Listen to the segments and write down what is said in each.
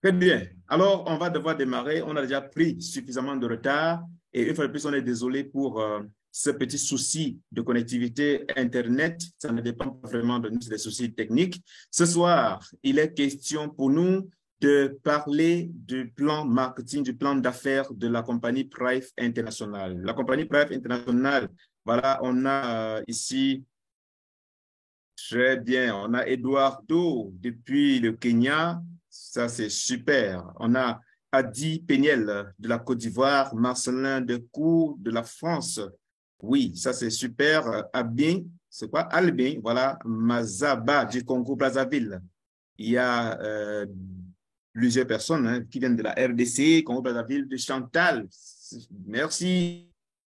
Très bien. Alors, on va devoir démarrer. On a déjà pris suffisamment de retard et une fois de plus, on est désolé pour ce petit souci de connectivité Internet. Ça ne dépend pas vraiment de nous, c'est des soucis techniques. Ce soir, il est question pour nous de parler du plan marketing, du plan d'affaires de la compagnie Prive International. La compagnie Prive International, voilà, on a ici, très bien, on a Eduardo depuis le Kenya. Ça, c'est super. On a Adi Peniel de la Côte d'Ivoire, Marcelin Decour de la France. Oui, ça, c'est super. Abin, c'est quoi? Albin, voilà. Mazaba du Congo-Brazzaville. Il y a plusieurs personnes hein, qui viennent de la RDC, Congo-Brazzaville, de Chantal. Merci.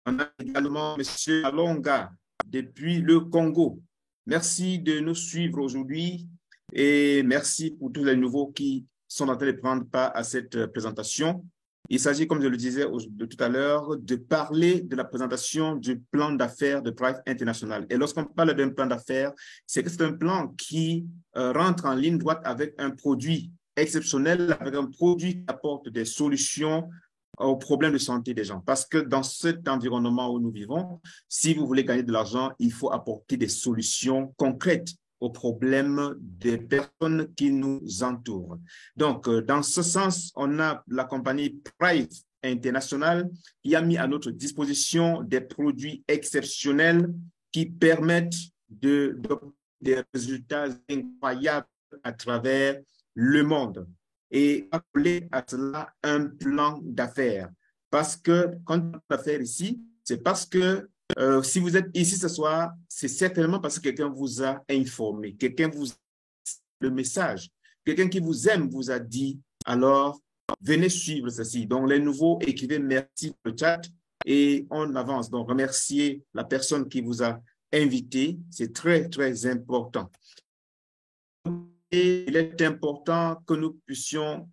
On a également M. Alonga depuis le Congo. Merci de nous suivre aujourd'hui et merci pour tous les nouveaux qui sont en train de prendre part à cette présentation. Il s'agit, comme je le disais de tout à l'heure, de parler de la présentation du plan d'affaires de Prive International. Et lorsqu'on parle d'un plan d'affaires, c'est que c'est un plan qui rentre en ligne droite avec un produit exceptionnel, avec un produit qui apporte des solutions aux problèmes de santé des gens. Parce que dans cet environnement où nous vivons, si vous voulez gagner de l'argent, il faut apporter des solutions concrètes aux problèmes des personnes qui nous entourent. Donc, dans ce sens, on a la compagnie Prive International qui a mis à notre disposition des produits exceptionnels qui permettent des résultats incroyables à travers le monde et appeler à cela un plan d'affaires. Parce que quand on parle d'affaires ici, c'est parce que si vous êtes ici ce soir, c'est certainement parce que quelqu'un vous a informé, quelqu'un vous a le message, quelqu'un qui vous aime vous a dit, alors venez suivre ceci. Donc les nouveaux, écrivez merci dans le chat et on avance. Donc remerciez la personne qui vous a invité, c'est très, très important. Et il est important que nous puissions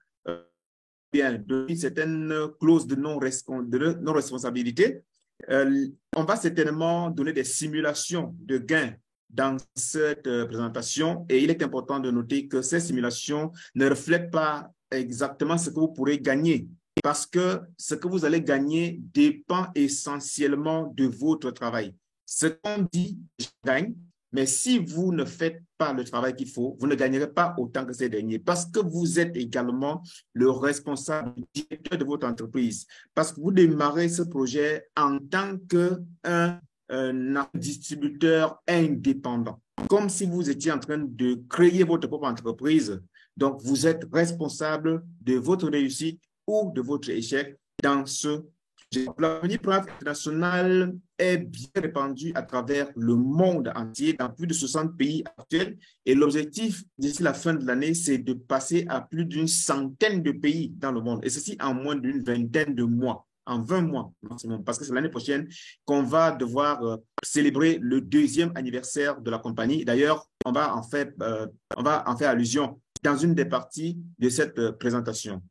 bien donner certaines clauses de non-responsabilité. On va certainement donner des simulations de gains dans cette présentation et il est important de noter que ces simulations ne reflètent pas exactement ce que vous pourrez gagner parce que ce que vous allez gagner dépend essentiellement de votre travail. Ce qu'on dit, je gagne, mais si vous ne faites pas le travail qu'il faut, vous ne gagnerez pas autant que ces derniers parce que vous êtes également le responsable directeur de votre entreprise. Parce que vous démarrez ce projet en tant qu'un distributeur indépendant, comme si vous étiez en train de créer votre propre entreprise. Donc, vous êtes responsable de votre réussite ou de votre échec dans ce la compagnie Prive International est bien répandue à travers le monde entier, dans plus de 60 pays actuels. Et l'objectif d'ici la fin de l'année, c'est de passer à plus d'une centaine de pays dans le monde. Et ceci en moins d'une vingtaine de mois, en 20 mois maximum, parce que c'est l'année prochaine qu'on va devoir célébrer le 2e anniversaire de la compagnie. D'ailleurs, on va en faire allusion dans une des parties de cette présentation.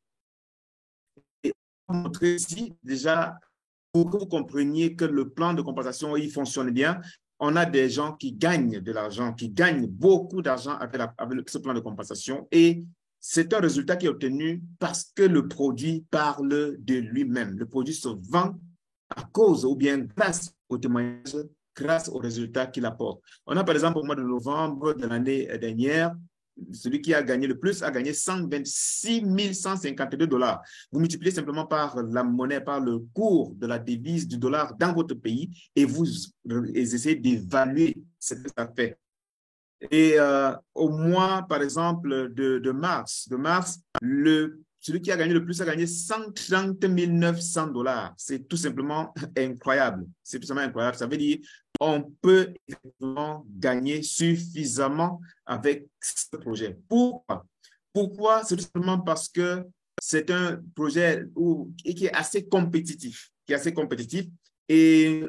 Montrer ici déjà pour que vous compreniez que le plan de compensation il fonctionne bien. On a des gens qui gagnent de l'argent, qui gagnent beaucoup d'argent avec ce plan de compensation et c'est un résultat qui est obtenu parce que le produit parle de lui-même. Le produit se vend à cause ou bien grâce au témoignage, grâce aux résultats qu'il apporte. On a par exemple au mois de novembre de l'année dernière, celui qui a gagné le plus a gagné 126 152 $. Vous multipliez simplement par la monnaie, par le cours de la devise du dollar dans votre pays et vous essayez d'évaluer ce que ça fait. Et au mois, par exemple, de mars, celui qui a gagné le plus a gagné 130 900 $. C'est tout simplement incroyable. C'est tout simplement incroyable. Ça veut dire on peut effectivement gagner suffisamment avec ce projet. Pourquoi? Pourquoi? C'est tout simplement parce que c'est un projet qui est assez compétitif, Et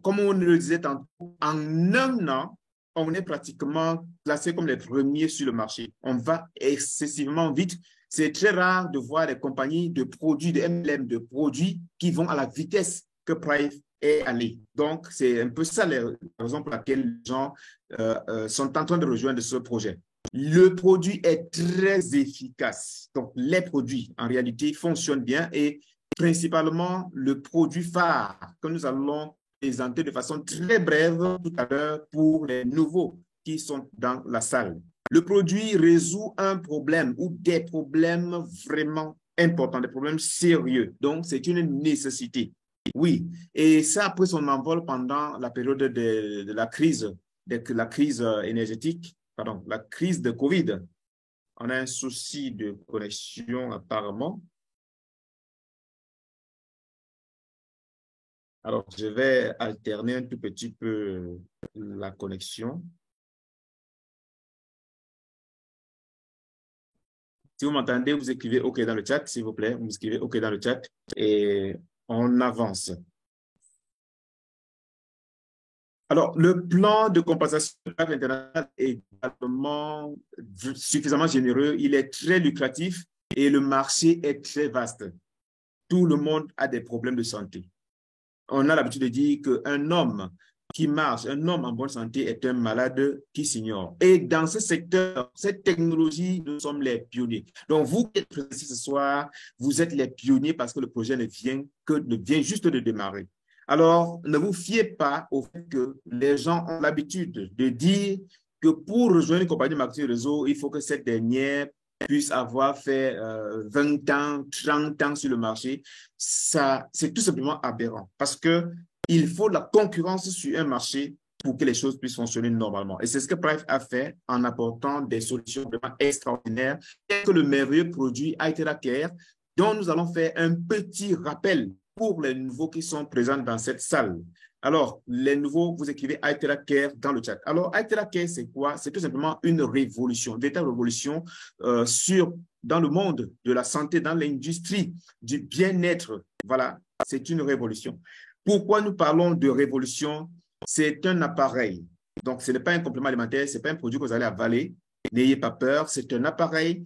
comme on le disait tantôt, en un an, on est pratiquement classé comme les premiers sur le marché. On va excessivement vite. C'est très rare de voir des compagnies de produits, de MLM, de produits qui vont à la vitesse que Prive est allé. Donc, c'est un peu ça la raison pour laquelle les gens sont en train de rejoindre ce projet. Le produit est très efficace. Donc, les produits, en réalité, fonctionnent bien et principalement le produit phare que nous allons présenter de façon très brève tout à l'heure pour les nouveaux qui sont dans la salle. Le produit résout un problème ou des problèmes vraiment importants, des problèmes sérieux. Donc, c'est une nécessité. Oui, et ça a pris son envol pendant la période de la crise énergétique, pardon, la crise de COVID. On a un souci de connexion apparemment. Alors, je vais alterner un tout petit peu la connexion. Si vous m'entendez, vous écrivez OK dans le chat, s'il vous plaît. Vous écrivez OK dans le chat et on avance. Alors, le plan de compensation international est également suffisamment généreux. Il est très lucratif et le marché est très vaste. Tout le monde a des problèmes de santé. On a l'habitude de dire qu'un homme qui marche, un homme en bonne santé est un malade qui s'ignore. Et dans ce secteur, cette technologie, nous sommes les pionniers. Donc, vous qui êtes présents ici ce soir, vous êtes les pionniers parce que le projet ne vient juste de démarrer. Alors, ne vous fiez pas au fait que les gens ont l'habitude de dire que pour rejoindre une compagnie de marketing réseau, il faut que cette dernière puisse avoir fait 20 ans, 30 ans sur le marché. Ça, c'est tout simplement aberrant parce que il faut la concurrence sur un marché pour que les choses puissent fonctionner normalement. Et c'est ce que Prive a fait en apportant des solutions vraiment extraordinaires, telles que le merveilleux produit Itera Care, dont nous allons faire un petit rappel pour les nouveaux qui sont présents dans cette salle. Alors, les nouveaux, vous écrivez Itera Care dans le chat. Alors, Itera Care, c'est quoi? C'est tout simplement une révolution, une véritable révolution dans le monde de la santé, dans l'industrie du bien-être. Voilà, c'est une révolution. Pourquoi nous parlons de révolution? C'est un appareil. Donc, ce n'est pas un complément alimentaire, ce n'est pas un produit que vous allez avaler. N'ayez pas peur, c'est un appareil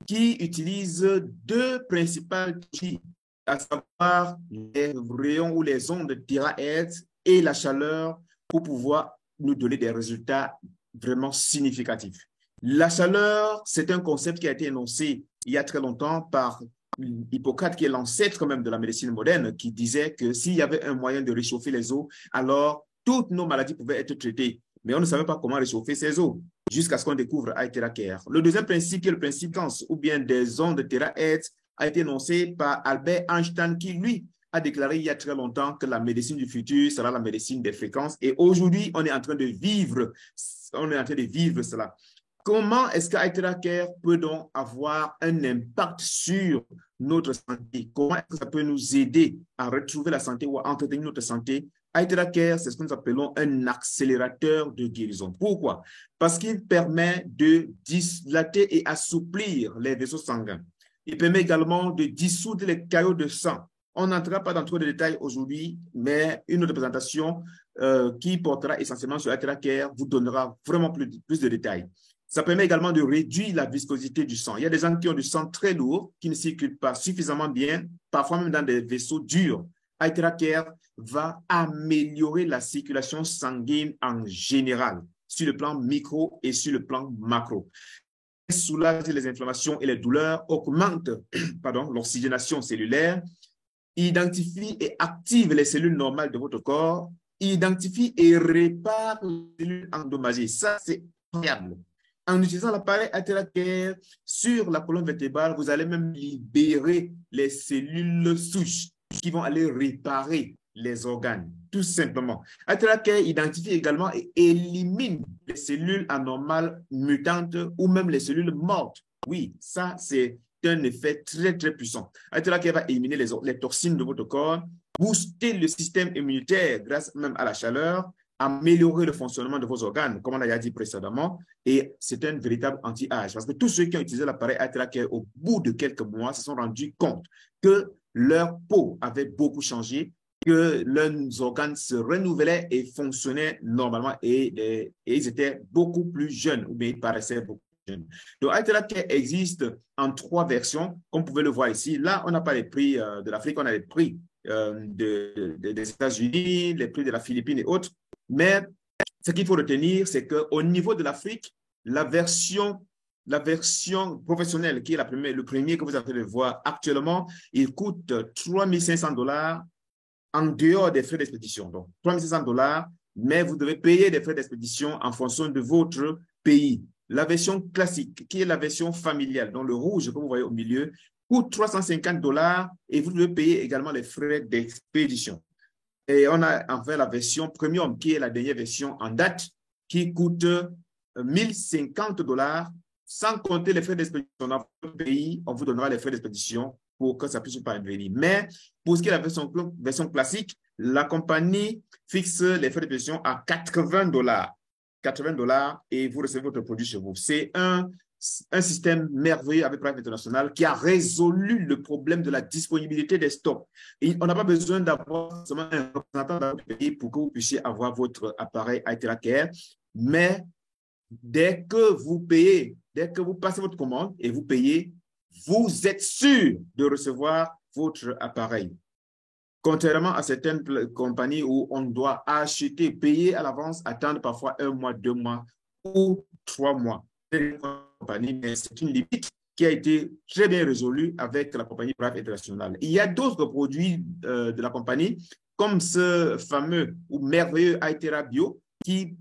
qui utilise deux principales technologies, à savoir les rayons ou les ondes de terahertz et la chaleur pour pouvoir nous donner des résultats vraiment significatifs. La chaleur, c'est un concept qui a été énoncé il y a très longtemps par Hippocrate, qui est l'ancêtre même de la médecine moderne, qui disait que s'il y avait un moyen de réchauffer les eaux, alors toutes nos maladies pouvaient être traitées. Mais on ne savait pas comment réchauffer ces eaux jusqu'à ce qu'on découvre Itera Care. Le deuxième principe, qui est le principe Gauss, ou bien des ondes de terahertz, a été énoncé par Albert Einstein, qui, lui, a déclaré il y a très longtemps que la médecine du futur sera la médecine des fréquences. Et aujourd'hui, on est en train de vivre cela. Comment est-ce que Itera Care peut donc avoir un impact sur notre santé? Comment est-ce que ça peut nous aider à retrouver la santé ou à entretenir notre santé? Itera Care, c'est ce que nous appelons un accélérateur de guérison. Pourquoi? Parce qu'il permet de dilater et assouplir les vaisseaux sanguins. Il permet également de dissoudre les caillots de sang. On n'entrera pas dans trop de détails aujourd'hui, mais une autre présentation qui portera essentiellement sur Itera Care vous donnera vraiment plus de détails. Ça permet également de réduire la viscosité du sang. Il y a des gens qui ont du sang très lourd, qui ne circulent pas suffisamment bien, parfois même dans des vaisseaux durs. Itera Care va améliorer la circulation sanguine en général, sur le plan micro et sur le plan macro. Soulage les inflammations et les douleurs, augmente l'oxygénation cellulaire, identifie et active les cellules normales de votre corps, identifie et répare les cellules endommagées. Ça, c'est incroyable. En utilisant l'appareil Itera Care sur la colonne vertébrale, vous allez même libérer les cellules souches qui vont aller réparer les organes, tout simplement. Itera Care identifie également et élimine les cellules anormales mutantes ou même les cellules mortes. Oui, ça, c'est un effet très, très puissant. Itera Care va éliminer les toxines de votre corps, booster le système immunitaire grâce même à la chaleur, améliorer le fonctionnement de vos organes, comme on l'a dit précédemment, et c'est un véritable anti-âge. Parce que tous ceux qui ont utilisé l'appareil Itera Care au bout de quelques mois se sont rendus compte que leur peau avait beaucoup changé, que leurs organes se renouvelaient et fonctionnaient normalement, et ils étaient beaucoup plus jeunes, ou bien ils paraissaient beaucoup plus jeunes. Donc, Itera Care existe en 3 versions, comme vous pouvez le voir ici. Là, on n'a pas les prix de l'Afrique, on a les prix des États-Unis, les prix de la Philippine et autres. Mais ce qu'il faut retenir, c'est qu'au niveau de l'Afrique, la version professionnelle, qui est le premier que vous avez de voir actuellement, il coûte 3 500 $ en dehors des frais d'expédition. Donc, 3 500 $, mais vous devez payer des frais d'expédition en fonction de votre pays. La version classique, qui est la version familiale, dont le rouge que vous voyez au milieu, coûte 350 $ et vous devez payer également les frais d'expédition. Et on a enfin la version premium, qui est la dernière version en date, qui coûte 1050 $, sans compter les frais d'expédition. Dans votre pays, on vous donnera les frais d'expédition pour que ça puisse parvenir. Mais pour ce qui est de la version classique, la compagnie fixe les frais d'expédition à 80 $. 80 $ et vous recevez votre produit chez vous. C'est un système merveilleux avec Prime International qui a résolu le problème de la disponibilité des stocks. Et on n'a pas besoin d'avoir seulement un représentant dans votre pays pour que vous puissiez avoir votre appareil iTera Care, mais dès que vous payez, dès que vous passez votre commande et vous payez, vous êtes sûr de recevoir votre appareil. Contrairement à certaines compagnies où on doit acheter, payer à l'avance, attendre parfois 1 mois, 2 mois ou 3 mois. C'est une limite qui a été très bien résolue avec la compagnie Brave International. Il y a d'autres produits de la compagnie, comme ce fameux ou merveilleux iTera Bio, qui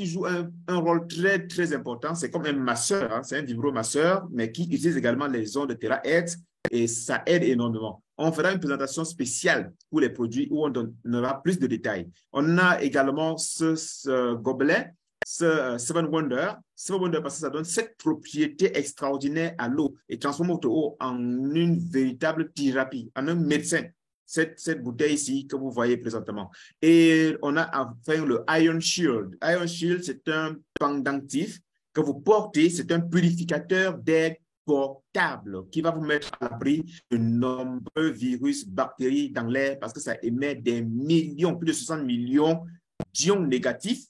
joue un rôle très, très important. C'est comme un masseur, hein, c'est un vibromasseur, mais qui utilise également les ondes de terahertz et ça aide énormément. On fera une présentation spéciale pour les produits où on donnera plus de détails. On a également ce gobelet, ce Seven Wonder. Seven Wonder parce que ça donne cette propriété extraordinaire à l'eau et transforme votre eau en une véritable thérapie, en un médecin. Cette bouteille ici que vous voyez présentement. Et on a enfin le Iron Shield. Iron Shield, c'est un pendentif que vous portez. C'est un purificateur d'air portable qui va vous mettre à l'abri de nombreux virus, bactéries dans l'air parce que ça émet des millions, plus de 60 millions d'ions négatifs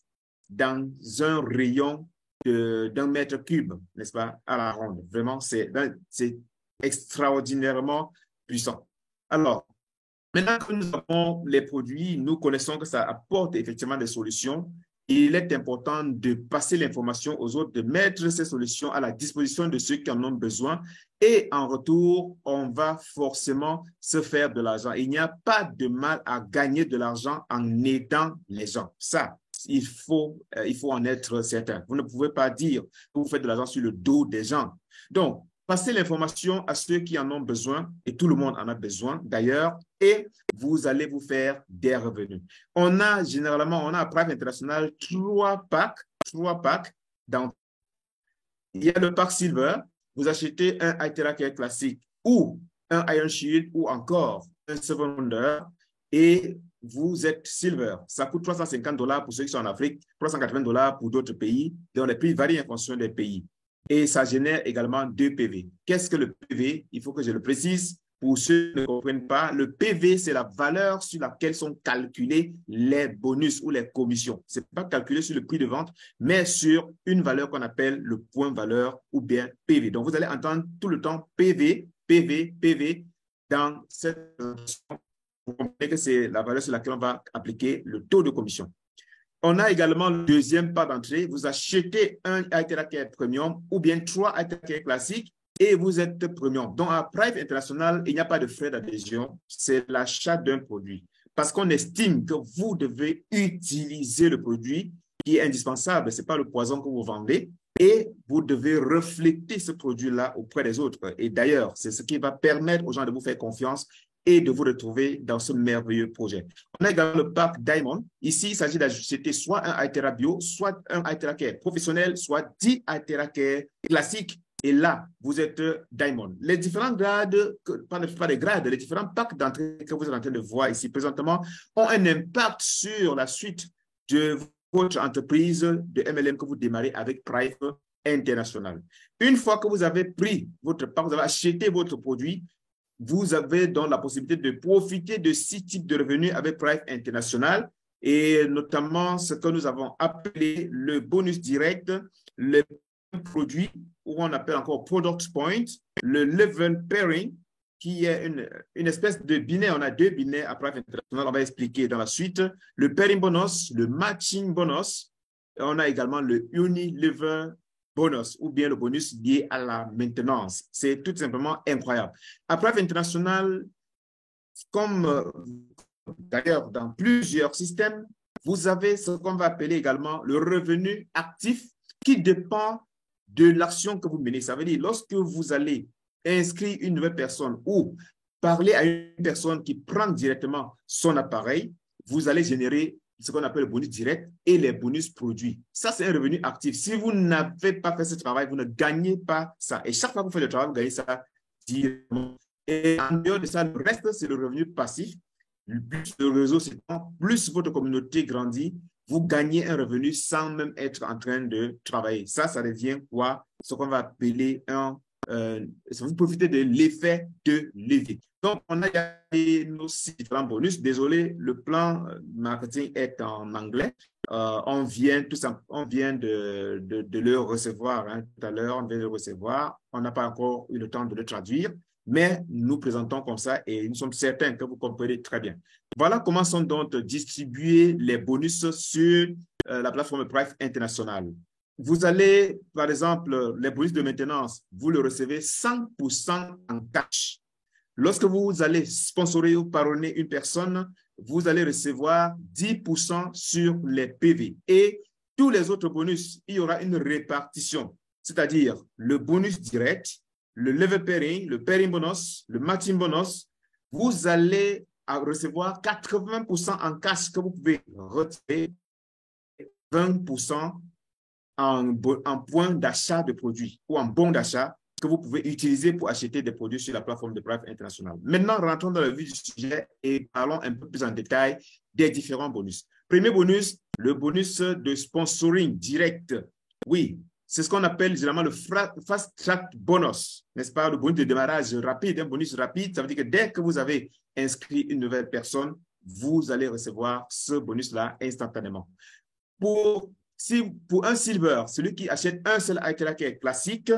dans un rayon d'1 mètre cube, n'est-ce pas, à la ronde. Vraiment, c'est extraordinairement puissant. Alors, maintenant que nous avons les produits, nous connaissons que ça apporte effectivement des solutions. Il est important de passer l'information aux autres, de mettre ces solutions à la disposition de ceux qui en ont besoin. Et en retour, on va forcément se faire de l'argent. Il n'y a pas de mal à gagner de l'argent en aidant les gens. Ça, il faut en être certain. Vous ne pouvez pas dire que vous faites de l'argent sur le dos des gens. Donc, passez l'information à ceux qui en ont besoin, et tout le monde en a besoin d'ailleurs, et vous allez vous faire des revenus. On a à Prime International 3 packs. Il y a le pack Silver, vous achetez un iTera Care classique ou un Iron Shield ou encore un Seven Wonder et vous êtes Silver. Ça coûte 350 $ pour ceux qui sont en Afrique, 380 $ pour d'autres pays, dont les prix varient en fonction des pays. Et ça génère également 2 PV. Qu'est-ce que le PV? Il faut que je le précise. Pour ceux qui ne comprennent pas, le PV, c'est la valeur sur laquelle sont calculés les bonus ou les commissions. Ce n'est pas calculé sur le prix de vente, mais sur une valeur qu'on appelle le point valeur ou bien PV. Donc, vous allez entendre tout le temps PV, PV, PV dans cette présentation. Vous comprenez que c'est la valeur sur laquelle on va appliquer le taux de commission. On a également le deuxième pas d'entrée. Vous achetez un iTera Care Premium ou bien 3 iTera Care classiques et vous êtes Premium. Donc, à Prime International, il n'y a pas de frais d'adhésion. C'est l'achat d'un produit. Parce qu'on estime que vous devez utiliser le produit qui est indispensable. Ce n'est pas le poison que vous vendez. Et vous devez refléter ce produit-là auprès des autres. Et d'ailleurs, c'est ce qui va permettre aux gens de vous faire confiance et de vous retrouver dans ce merveilleux projet. On a également le pack Diamond. Ici, il s'agit d'acheter soit un iTera Bio, soit un iTera Care professionnel, soit 10 iTera Care classiques. Et là, vous êtes Diamond. Les différents grades, pas les grades, les différents packs d'entrée que vous êtes en train de voir ici présentement ont un impact sur la suite de votre entreprise de MLM que vous démarrez avec Prime International. Une fois que vous avez pris votre pack, vous avez acheté votre produit, vous avez donc la possibilité de profiter de 6 types de revenus avec Prime International et notamment ce que nous avons appelé le bonus direct, le produit où on appelle encore Product Point, le Level Pairing qui est une espèce de binaire. On a 2 binaires à Prime International, on va expliquer dans la suite. Le Pairing Bonus, le Matching Bonus on a également le Unilever bonus ou bien le bonus lié à la maintenance. C'est tout simplement incroyable. À Prive International, comme d'ailleurs dans plusieurs systèmes, vous avez ce qu'on va appeler également le revenu actif qui dépend de l'action que vous menez. Ça veut dire, lorsque vous allez inscrire une nouvelle personne ou parler à une personne qui prend directement son appareil, vous allez générer ce qu'on appelle le bonus direct et les bonus produits. Ça, c'est un revenu actif. Si vous n'avez pas fait ce travail, vous ne gagnez pas ça. Et chaque fois que vous faites le travail, vous gagnez ça directement. Et en dehors de ça, le reste, c'est le revenu passif. Plus le réseau s'étend, plus votre communauté grandit, vous gagnez un revenu sans même être en train de travailler. Ça devient quoi? Ce qu'on va appeler vous profitez de l'effet de levier. Donc, on a nos différents bonus. Désolé, le plan marketing est en anglais. On vient de le recevoir tout à l'heure. On vient de le recevoir. On n'a pas encore eu le temps de le traduire, mais nous présentons comme ça et nous sommes certains que vous comprenez très bien. Voilà comment sont donc distribués les bonus sur la plateforme Prive International. Vous allez, par exemple, les bonus de maintenance, vous le recevez 100% en cash. Lorsque vous allez sponsoriser ou parrainer une personne, vous allez recevoir 10% sur les PV. Et tous les autres bonus, il y aura une répartition, c'est-à-dire le bonus direct, le level pairing, le pairing bonus, le matching bonus. Vous allez recevoir 80% en cash que vous pouvez retirer, 20% en point d'achat de produits ou en bon d'achat que vous pouvez utiliser pour acheter des produits sur la plateforme de Prive International. Maintenant, rentrons dans le vif du sujet et parlons un peu plus en détail des différents bonus. Premier bonus, le bonus de sponsoring direct. Oui, c'est ce qu'on appelle généralement le fast track bonus, n'est-ce pas? Le bonus de démarrage rapide, un bonus rapide, ça veut dire que dès que vous avez inscrit une nouvelle personne, vous allez recevoir ce bonus-là instantanément. Pour un silver, celui qui achète un seul iTracker classique,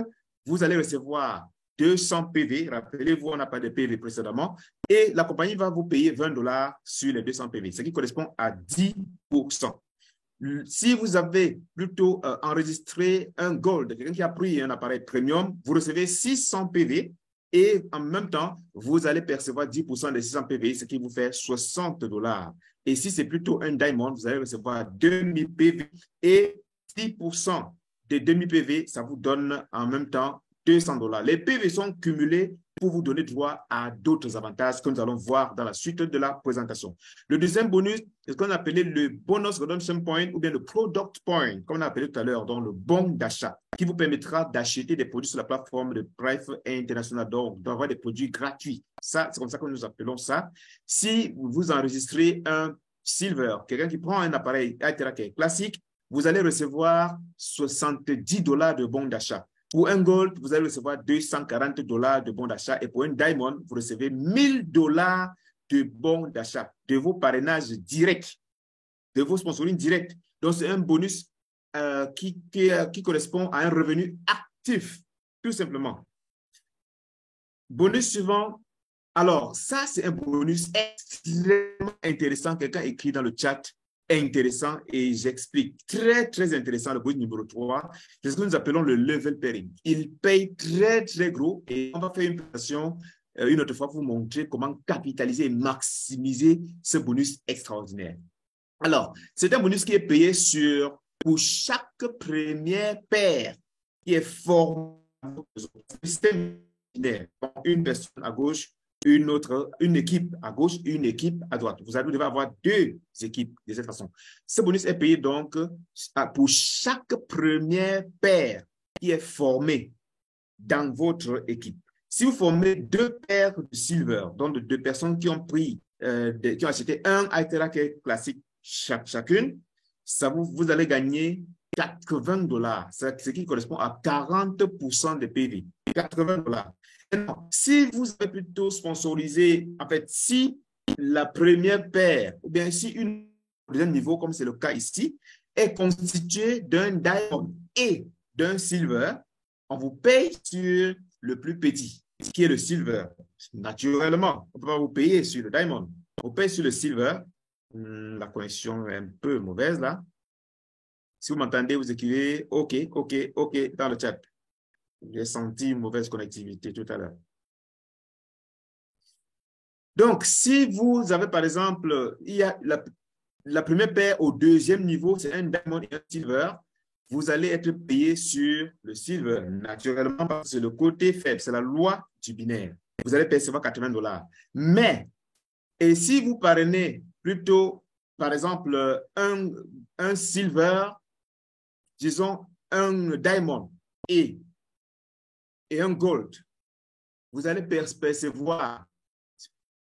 vous allez recevoir 200 PV. Rappelez-vous, on n'a pas de PV précédemment. Et la compagnie va vous payer $20 sur les 200 PV, ce qui correspond à 10%. Si vous avez plutôt enregistré un Gold, quelqu'un qui a pris un appareil premium, vous recevez 600 PV et en même temps, vous allez percevoir 10% des 600 PV, ce qui vous fait $60. Et si c'est plutôt un Diamond, vous allez recevoir 2000 PV et 10% des 2000 PV, ça vous donne en même temps $200. Les PV sont cumulés pour vous donner droit à d'autres avantages que nous allons voir dans la suite de la présentation. Le deuxième bonus, c'est ce qu'on a appelé le bonus redemption point ou bien le product point, comme on a appelé tout à l'heure, donc le bon d'achat, qui vous permettra d'acheter des produits sur la plateforme de Prive International, donc d'avoir des produits gratuits. Ça, c'est comme ça que nous appelons ça. Si vous enregistrez un Silver, quelqu'un qui prend un appareil iTracker classique, vous allez recevoir $70 de bons d'achat. Pour un Gold, vous allez recevoir $240 de bons d'achat. Et pour un Diamond, vous recevez $1000 de bons d'achat, de vos parrainages directs, de vos sponsorings directs. Donc, c'est un bonus qui correspond à un revenu actif, tout simplement. Bonus suivant. Alors, ça, c'est un bonus extrêmement intéressant. Quelqu'un écrit dans le chat, intéressant, et j'explique. Très, très intéressant, le bonus numéro 3. C'est ce que nous appelons le level pairing. Il paye très, très gros et on va faire une présentation une autre fois pour vous montrer comment capitaliser et maximiser ce bonus extraordinaire. Alors, c'est un bonus qui est payé pour chaque première paire qui est formée. Une personne à gauche, une équipe à gauche et une équipe à droite. Vous devez avoir deux équipes de cette façon. Ce bonus est payé donc pour chaque première paire qui est formée dans votre équipe. Si vous formez deux paires de silver, donc de deux personnes qui ont pris, qui ont acheté un iTracker classique chacune, vous allez gagner $80, ce qui correspond à 40% de PV. $80. Si vous avez plutôt sponsorisé, en fait, si la première paire, ou bien si une deuxième niveau, comme c'est le cas ici, est constituée d'un diamond et d'un silver, on vous paye sur le plus petit, qui est le silver. Naturellement, on ne peut pas vous payer sur le diamond. On vous paye sur le silver. La connexion est un peu mauvaise là. Si vous m'entendez, vous écrivez OK, OK, OK dans le chat. J'ai senti une mauvaise connectivité tout à l'heure. Donc, si vous avez, par exemple, il y a la première paire au deuxième niveau, c'est un diamond et un silver. Vous allez être payé sur le silver, naturellement, parce que c'est le côté faible, c'est la loi du binaire. Vous allez percevoir $80. Mais, et si vous parrainez plutôt, par exemple, un silver, disons un diamond et un gold, vous allez percevoir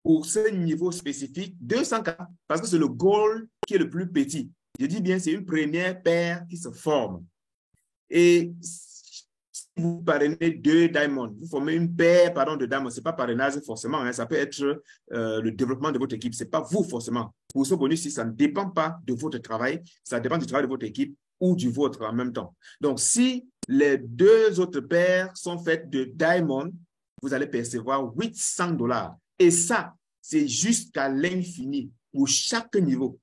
pour ce niveau spécifique 240 parce que c'est le gold qui est le plus petit. Je dis bien, c'est une première paire qui se forme. Et si vous parrainez deux diamonds, vous formez une paire de diamonds. Ce n'est pas parrainage forcément, hein, ça peut être le développement de votre équipe. Ce n'est pas vous forcément. Pour ce bonus-ci, ça ne dépend pas de votre travail, ça dépend du travail de votre équipe ou du vôtre en même temps. Donc, si les deux autres paires sont faites de diamonds, vous allez percevoir $800. Et ça, c'est jusqu'à l'infini pour chaque niveau.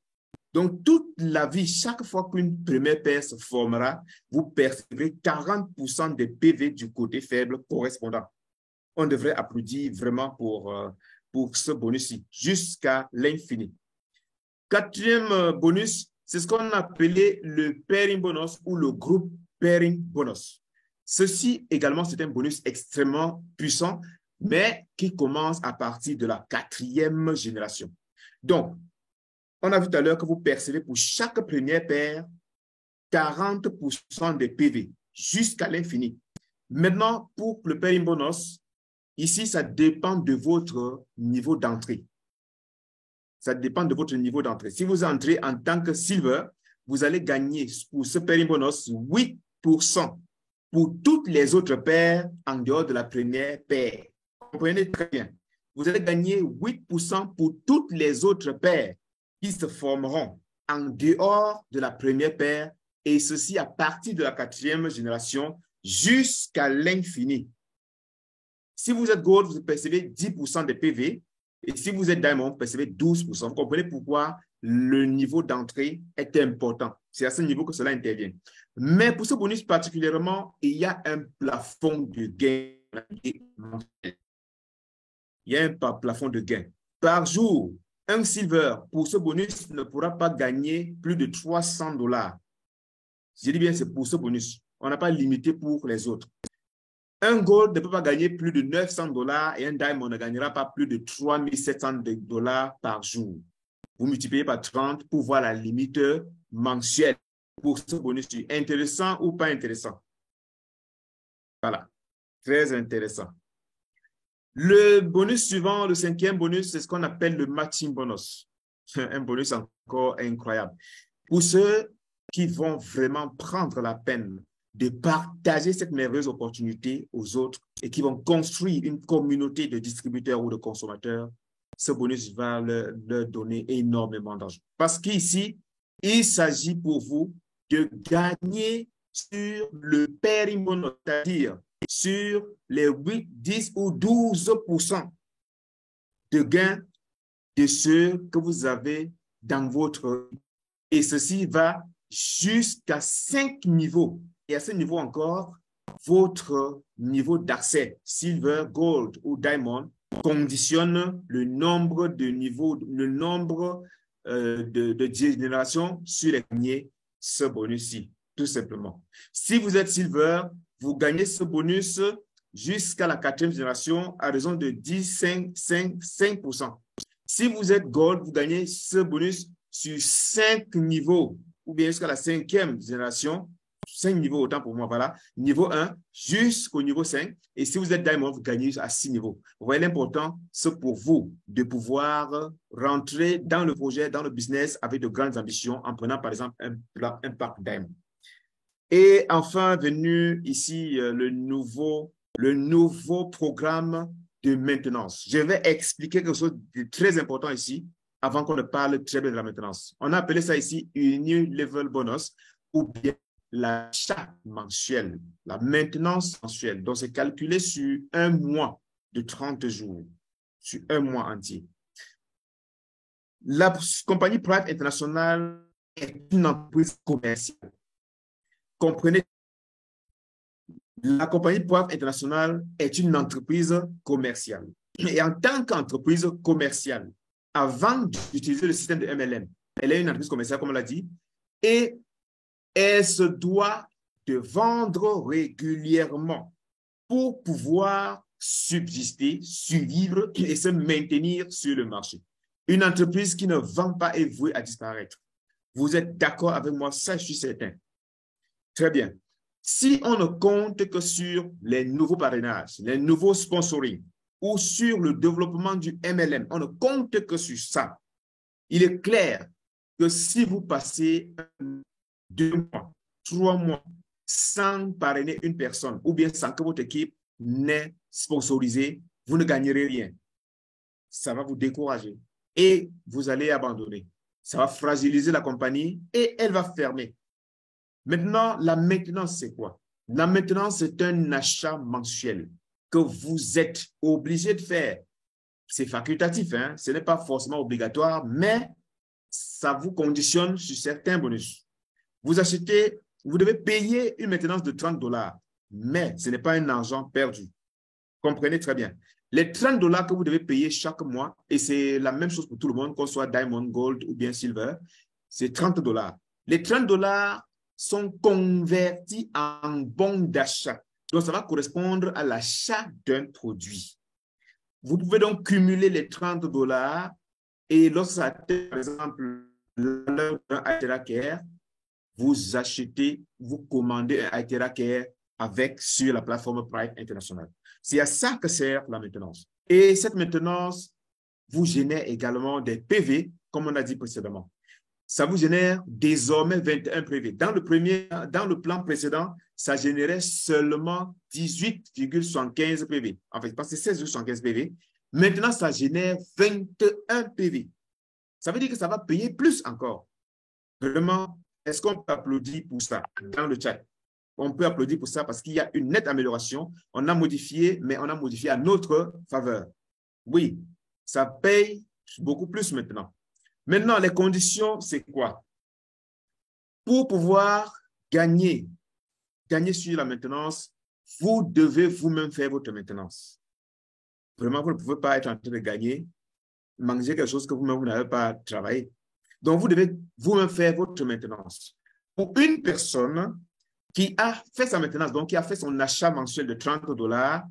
Donc, toute la vie, chaque fois qu'une première paire se formera, vous percevrez 40% des PV du côté faible correspondant. On devrait applaudir vraiment pour ce bonus-ci, jusqu'à l'infini. Quatrième bonus, c'est ce qu'on appelait le pairing bonus ou le groupe pairing bonus. Ceci également, c'est un bonus extrêmement puissant, mais qui commence à partir de la 4e génération. Donc, on a vu tout à l'heure que vous percevez pour chaque première paire 40% des PV jusqu'à l'infini. Maintenant, pour le pairing bonus, ici, ça dépend de votre niveau d'entrée. Ça dépend de votre niveau d'entrée. Si vous entrez en tant que silver, vous allez gagner pour ce pairing bonus 8% pour toutes les autres paires en dehors de la première paire. Comprenez très bien. Vous allez gagner 8% pour toutes les autres paires qui se formeront en dehors de la première paire, et ceci à partir de la 4e génération jusqu'à l'infini. Si vous êtes gold, vous percevez 10% des PV, et si vous êtes diamond, vous percevez 12%. Vous comprenez pourquoi le niveau d'entrée est important. C'est à ce niveau que cela intervient. Mais pour ce bonus particulièrement, il y a un plafond de gain. Il y a un plafond de gain. Par jour, un silver pour ce bonus ne pourra pas gagner plus de $300. Je dis bien, c'est pour ce bonus. On n'a pas limité pour les autres. Un gold ne peut pas gagner plus de $900 et un diamond ne gagnera pas plus de $3,700 par jour. Vous multipliez par 30 pour voir la limite mensuelle pour ce bonus. Intéressant ou pas intéressant? Voilà, très intéressant. Le bonus suivant, le 5e bonus, c'est ce qu'on appelle le matching bonus. Un bonus encore incroyable. Pour ceux qui vont vraiment prendre la peine de partager cette merveilleuse opportunité aux autres et qui vont construire une communauté de distributeurs ou de consommateurs, ce bonus va leur donner énormément d'argent. Parce qu'ici, il s'agit pour vous de gagner sur le pairing bonus, c'est-à-dire sur les 8, 10 ou 12% de gains de ceux que vous avez dans votre... Et ceci va jusqu'à 5 niveaux. Et à ce niveau encore, votre niveau d'accès, silver, gold ou diamond, conditionne le nombre de niveaux, le nombre de générations sur les gagnés, ce bonus-ci, tout simplement. Si vous êtes silver, vous gagnez ce bonus jusqu'à la 4e génération à raison de 5%. Si vous êtes gold, vous gagnez ce bonus sur 5 niveaux ou bien jusqu'à la 5e génération, 5 niveaux autant pour moi, voilà, niveau 1 jusqu'au niveau 5. Et si vous êtes diamond, vous gagnez à 6 niveaux. Vous voyez l'important, c'est pour vous de pouvoir rentrer dans le projet, dans le business avec de grandes ambitions en prenant par exemple un pack diamond. Et enfin, venu ici le nouveau programme de maintenance. Je vais expliquer quelque chose de très important ici avant qu'on ne parle très bien de la maintenance. On a appelé ça ici une New Level Bonus ou bien l'achat mensuel, la maintenance mensuelle. Donc, c'est calculé sur un mois de 30 jours, sur un mois entier. La compagnie Private International est une entreprise commerciale. comprenez, la compagnie Poivre International est une entreprise commerciale. Et en tant qu'entreprise commerciale, avant d'utiliser le système de MLM, elle est une entreprise commerciale, comme on l'a dit, et elle se doit de vendre régulièrement pour pouvoir subsister, survivre et se maintenir sur le marché. Une entreprise qui ne vend pas est vouée à disparaître. Vous êtes d'accord avec moi? Ça, je suis certain. Très bien. Si on ne compte que sur les nouveaux parrainages, les nouveaux sponsoring ou sur le développement du MLM, on ne compte que sur ça. Il est clair que si vous passez 2 mois, 3 mois sans parrainer une personne ou bien sans que votre équipe n'ait sponsorisé, vous ne gagnerez rien. Ça va vous décourager et vous allez abandonner. Ça va fragiliser la compagnie et elle va fermer. Maintenant, la maintenance, c'est quoi? La maintenance, c'est un achat mensuel que vous êtes obligé de faire. C'est facultatif, hein? Ce n'est pas forcément obligatoire, mais ça vous conditionne sur certains bonus. Vous achetez, vous devez payer une maintenance de 30 $, mais ce n'est pas un argent perdu. Comprenez très bien. Les 30 $ que vous devez payer chaque mois, et c'est la même chose pour tout le monde, qu'on soit Diamond, Gold ou bien Silver, c'est 30 $. Les 30 $ sont convertis en bons d'achat. Donc, ça va correspondre à l'achat d'un produit. Vous pouvez donc cumuler les 30 $ et lorsque ça atteint, par exemple, l'heure d'un Itera Care, vous achetez, vous commandez un Itera Care avec sur la plateforme Private International. C'est à ça que sert la maintenance. Et cette maintenance vous génère également des PV, comme on a dit précédemment. Ça vous génère désormais 21 PV. Dans le plan précédent, ça générait seulement 18,75 PV. En fait, parce que c'est 16,75 PV. Maintenant, ça génère 21 PV. Ça veut dire que ça va payer plus encore. Vraiment, est-ce qu'on peut applaudir pour ça dans le chat? On peut applaudir pour ça parce qu'il y a une nette amélioration. On a modifié, mais on a modifié à notre faveur. Oui, ça paye beaucoup plus maintenant. Maintenant, les conditions, c'est quoi? Pour pouvoir gagner sur la maintenance, vous devez vous-même faire votre maintenance. Vraiment, vous ne pouvez pas être en train de gagner, manger quelque chose que vous-même, vous n'avez pas travaillé. Donc, vous devez vous-même faire votre maintenance. Pour une personne qui a fait sa maintenance, donc qui a fait son achat mensuel de 30 $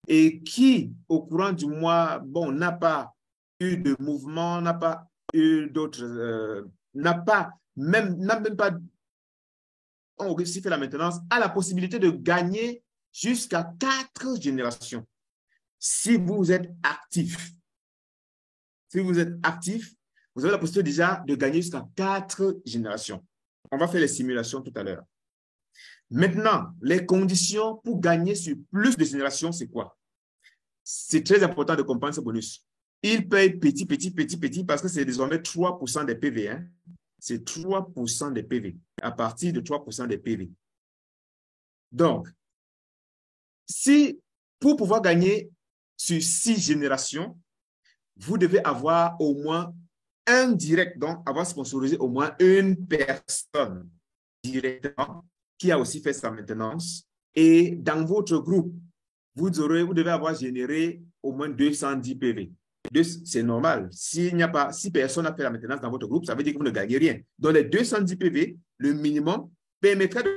et qui, au courant du mois, bon, n'a pas eu de mouvement, n'a pas eu d'autres, n'a même pas réussi à faire la maintenance, a la possibilité de gagner jusqu'à 4 générations. Si vous êtes actif, vous avez la possibilité déjà de gagner jusqu'à 4 générations. On va faire les simulations tout à l'heure. Maintenant, les conditions pour gagner sur plus de générations, c'est quoi? C'est très important de comprendre ce bonus. Il paye petit parce que c'est désormais 3% des PV. Hein? C'est 3% des PV, à partir de 3% des PV. Donc, pour pouvoir gagner sur 6 générations, vous devez avoir au moins un direct, donc avoir sponsorisé au moins une personne directement qui a aussi fait sa maintenance. Et dans votre groupe, vous devez avoir généré au moins 210 PV. C'est normal. Si personne n'a fait la maintenance dans votre groupe, ça veut dire que vous ne gagnez rien. Donc, les 210 PV, le minimum, permettrait de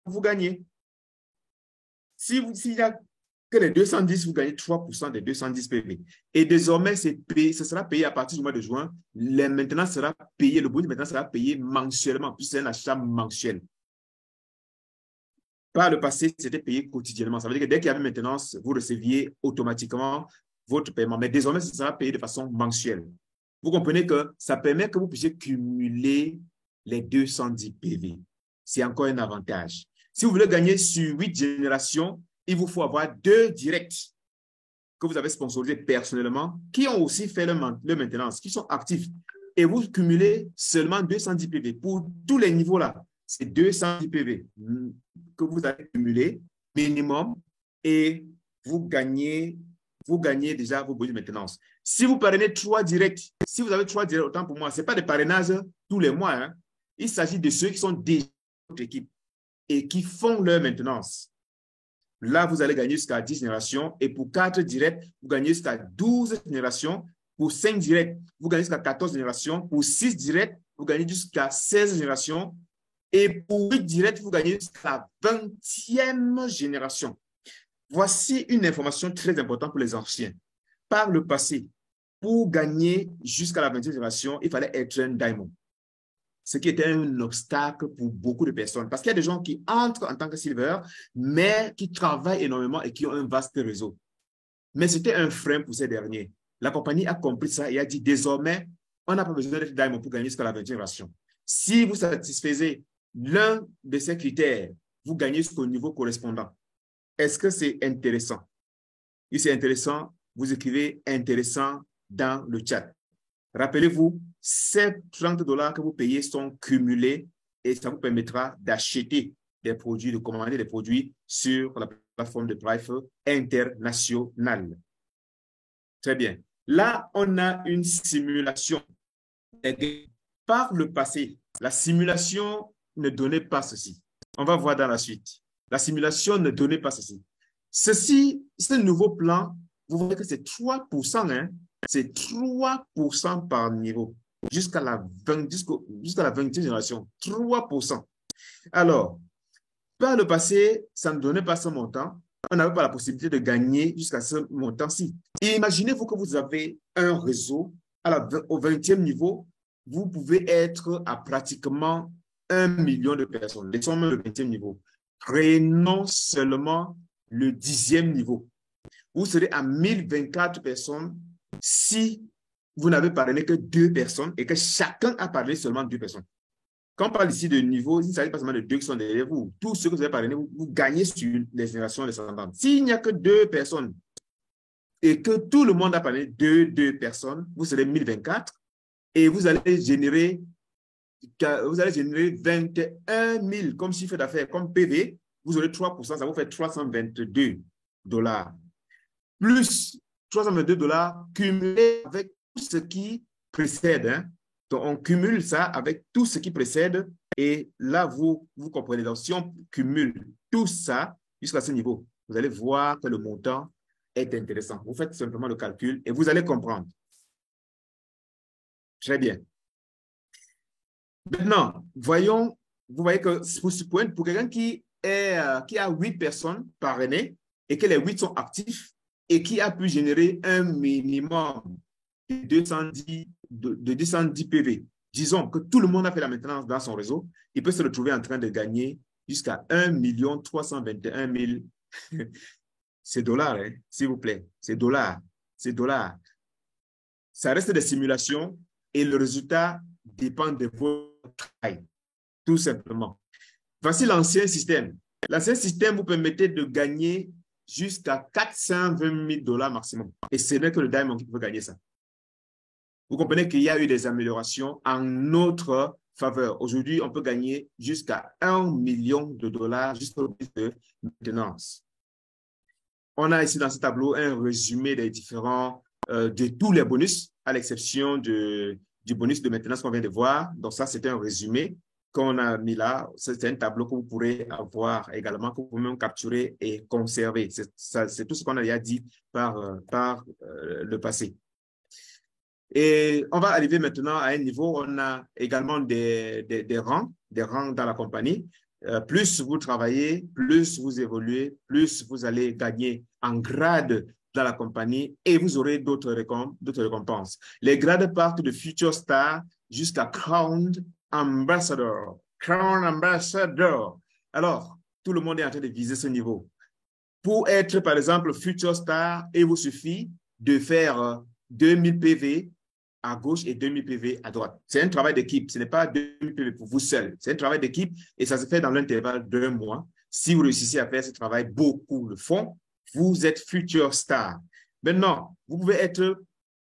vous gagner. S'il n'y a que les 210, vous gagnez 3% des 210 PV. Et désormais, ce sera payé à partir du mois de juin. Le bonus maintenant sera payé mensuellement, puisque c'est un achat mensuel. Par le passé, c'était payé quotidiennement. Ça veut dire que dès qu'il y avait maintenance, vous receviez automatiquement votre paiement. Mais désormais, ça sera payé de façon mensuelle. Vous comprenez que ça permet que vous puissiez cumuler les 210 PV. C'est encore un avantage. Si vous voulez gagner sur 8 générations, il vous faut avoir 2 directs que vous avez sponsorisés personnellement, qui ont aussi fait le maintenance, qui sont actifs. Et vous cumulez seulement 210 PV. Pour tous les niveaux là, c'est 210 PV que vous avez cumulé minimum et vous gagnez déjà vos bonus de maintenance. Si vous parrainez 3 directs, si vous avez 3 directs, autant pour moi, ce n'est pas des parrainages tous les mois. Hein. Il s'agit de ceux qui sont déjà dans votre équipe. et qui font leur maintenance. Là, vous allez gagner jusqu'à 10 générations. Et pour 4 directs, vous gagnez jusqu'à 12 générations. Pour 5 directs, vous gagnez jusqu'à 14 générations. Pour 6 directs, vous gagnez jusqu'à 16 générations. Et pour 8 directs, vous gagnez jusqu'à la 20e génération. Voici une information très importante pour les anciens. Par le passé, pour gagner jusqu'à la 20e génération, il fallait être un diamond. Ce qui était un obstacle pour beaucoup de personnes. Parce qu'il y a des gens qui entrent en tant que silver, mais qui travaillent énormément et qui ont un vaste réseau. Mais c'était un frein pour ces derniers. La compagnie a compris ça et a dit, désormais, on n'a pas besoin d'être diamond pour gagner jusqu'à la 20e génération. Si vous satisfaisez l'un de ces critères, vous gagnez jusqu'au niveau correspondant. Est-ce que c'est intéressant? Si c'est intéressant, vous écrivez intéressant dans le chat. Rappelez-vous, ces $30 que vous payez sont cumulés et ça vous permettra d'acheter des produits, de commander des produits sur la plateforme de Thrive internationale. Très bien. Là, on a une simulation. Par le passé, la simulation ne donnait pas ceci. On va voir dans la suite. La simulation ne donnait pas ceci. Ce nouveau plan, vous voyez que c'est 3%, hein? C'est 3% par niveau jusqu'à la 20e génération. 3%. Alors, par le passé, ça ne donnait pas ce montant. On n'avait pas la possibilité de gagner jusqu'à ce montant-ci. Imaginez-vous que vous avez un réseau au 20e niveau, vous pouvez être à pratiquement 1 million de personnes. Laissons même le 20e niveau. Prenons seulement le 10e niveau. Vous serez à 1024 personnes si vous n'avez parlé que 2 personnes et que chacun a parlé seulement 2 personnes. Quand on parle ici de niveau, il ne s'agit pas seulement de 2 qui sont derrière vous. Tous ceux que vous avez parlé, vous gagnez sur les générations descendantes. S'il n'y a que 2 personnes et que tout le monde a parlé de 2 personnes, vous serez 1024 et vous allez générer 21 000 comme chiffre d'affaires, comme PV. Vous aurez 3%, ça vous fait $322. Plus $322 cumulé avec tout ce qui précède. Hein. Donc, on cumule ça avec tout ce qui précède et là, vous comprenez. Donc, si on cumule tout ça jusqu'à ce niveau, vous allez voir que le montant est intéressant. Vous faites simplement le calcul et vous allez comprendre. Très bien. Maintenant, vous voyez que pour quelqu'un qui a 8 personnes par année et que les 8 sont actifs, et qui a pu générer un minimum de 210 PV. Disons que tout le monde a fait la maintenance dans son réseau, il peut se retrouver en train de gagner jusqu'à 1 321 000. C'est dollars, hein, s'il vous plaît. C'est dollars. C'est dollars. Ça reste des simulations et le résultat dépend de votre travail, tout simplement. Voici l'ancien système. L'ancien système vous permettait de gagner jusqu'à $420 000 maximum. Et ce n'est que le diamond qui peut gagner ça. Vous comprenez qu'il y a eu des améliorations en notre faveur. Aujourd'hui, on peut gagner jusqu'à $1 million juste au prix de maintenance. On a ici dans ce tableau un résumé des de tous les bonus, à l'exception du bonus de maintenance qu'on vient de voir. Donc ça, c'est un résumé qu'on a mis là. C'est un tableau que vous pourrez avoir également, que vous pouvez même capturer et conserver. C'est tout ce qu'on a déjà dit par le passé. Et on va arriver maintenant à un niveau où on a également des rangs dans la compagnie. Plus vous travaillez, plus vous évoluez, plus vous allez gagner en grade dans la compagnie et vous aurez d'autres récompenses. Les grades partent de Future Star jusqu'à Crown Ambassador. Crown Ambassador. Alors, tout le monde est en train de viser ce niveau. Pour être, par exemple, Future Star, il vous suffit de faire 2000 PV à gauche et 2000 PV à droite. C'est un travail d'équipe. Ce n'est pas 2000 PV pour vous seul. C'est un travail d'équipe et ça se fait dans l'intervalle d'1 mois. Si vous réussissez à faire ce travail, beaucoup le font. Vous êtes Future Star. Maintenant, vous pouvez être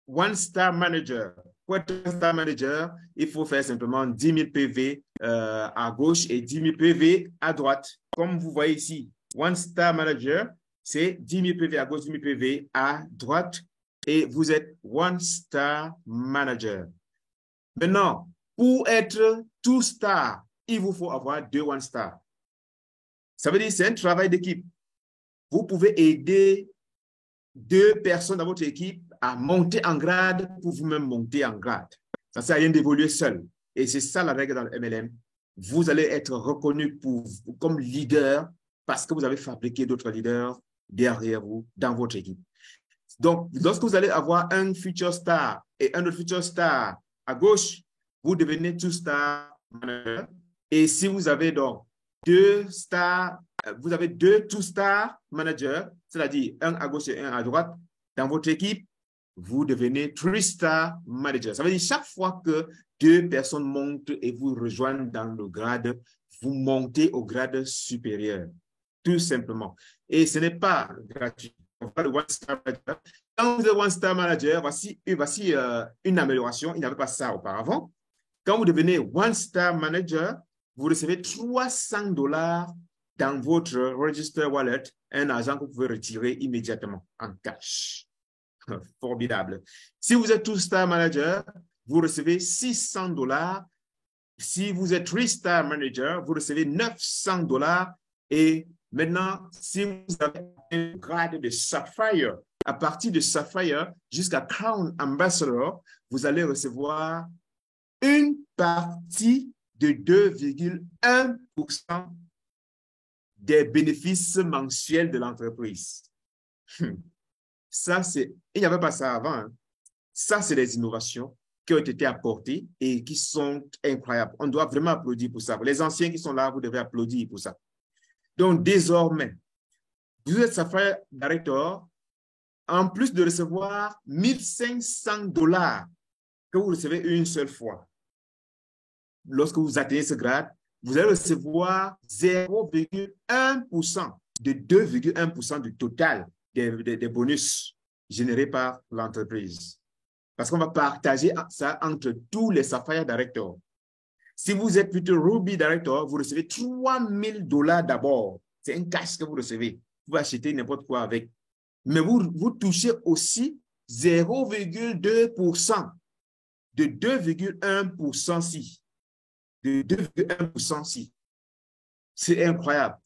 One Star Manager. Pour être un Star Manager, il faut faire simplement 10 000 PV à gauche et 10 000 PV à droite. Comme vous voyez ici, One Star Manager, c'est 10 000 PV à gauche, 10 000 PV à droite. Et vous êtes One Star Manager. Maintenant, pour être Two Star, il vous faut avoir 2 One Star. Ça veut dire que c'est un travail d'équipe. Vous pouvez aider 2 personnes dans votre équipe à monter en grade pour vous-même monter en grade. Ça ne sert à rien d'évoluer seul. Et c'est ça la règle dans le MLM. Vous allez être reconnu comme leader parce que vous avez fabriqué d'autres leaders derrière vous dans votre équipe. Donc, lorsque vous allez avoir un future star et un autre future star à gauche, vous devenez two-star manager. Et si vous avez donc 2 stars, vous avez 2 two-star managers, c'est-à-dire un à gauche et un à droite, dans votre équipe, vous devenez 3-star manager. Ça veut dire chaque fois que 2 personnes montent et vous rejoignent dans le grade, vous montez au grade supérieur, tout simplement. Et ce n'est pas gratuit. On parle de one-star manager. Quand vous êtes one-star manager, voici une amélioration. Il n'y avait pas ça auparavant. Quand vous devenez one-star manager, vous recevez $300 dans votre register wallet, un argent que vous pouvez retirer immédiatement en cash. Formidable. Si vous êtes two-star manager, vous recevez $600. Si vous êtes 3-star manager, vous recevez $900. Et maintenant, si vous avez un grade de Sapphire, à partir de Sapphire jusqu'à Crown Ambassador, vous allez recevoir une partie de 2,1% des bénéfices mensuels de l'entreprise. Ça, il n'y avait pas ça avant. Hein. Ça, c'est des innovations qui ont été apportées et qui sont incroyables. On doit vraiment applaudir pour ça. Les anciens qui sont là, vous devez applaudir pour ça. Donc, désormais, vous êtes Sapphire Director, en plus de recevoir $1 500 que vous recevez une seule fois. Lorsque vous atteignez ce grade, vous allez recevoir 0,1% de 2,1% du total des bonus générés par l'entreprise. Parce qu'on va partager ça entre tous les Sapphire Directors. Si vous êtes plutôt Ruby Director, vous recevez $3,000 d'abord. C'est un cash que vous recevez. Vous pouvez acheter n'importe quoi avec. Mais vous touchez aussi 0,2% de 2,1% si. De 2,1% si. C'est incroyable.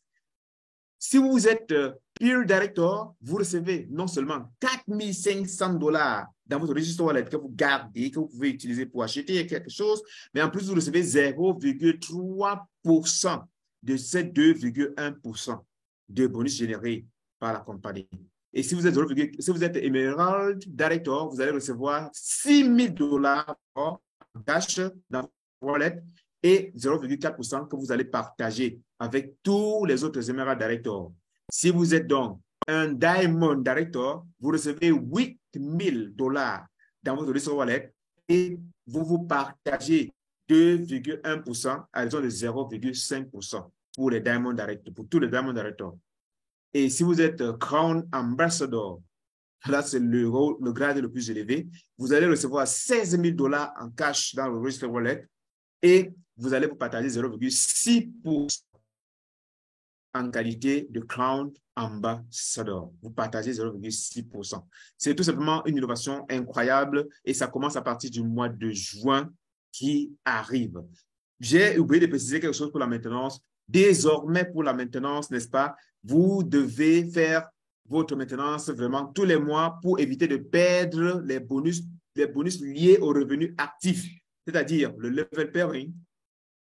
Si vous êtes Peer Director, vous recevez non seulement $4,500 dans votre registre wallet que vous gardez, que vous pouvez utiliser pour acheter quelque chose, mais en plus, vous recevez 0,3% de ces 2,1% de bonus générés par la compagnie. Et si vous êtes Emerald Director, vous allez recevoir $6,000 en cash dans votre wallet et 0,4% que vous allez partager avec tous les autres Emerald Directors. Si vous êtes donc un Diamond Director, vous recevez $8,000 dans votre registre wallet et vous partagez 2,1% à raison de 0,5% pour les Diamond Directors, pour tous les Diamond Directors. Et si vous êtes Crown Ambassador, là c'est le grade le plus élevé, vous allez recevoir $16,000 en cash dans le registre wallet et vous allez vous partager 0,6% en qualité de Crown Ambassador. Vous partagez 0,6%. C'est tout simplement une innovation incroyable et ça commence à partir du mois de juin qui arrive. J'ai oublié de préciser quelque chose pour la maintenance. Désormais, pour la maintenance, n'est-ce pas, vous devez faire votre maintenance vraiment tous les mois pour éviter de perdre les bonus liés aux revenus actifs, c'est-à-dire le level pairing,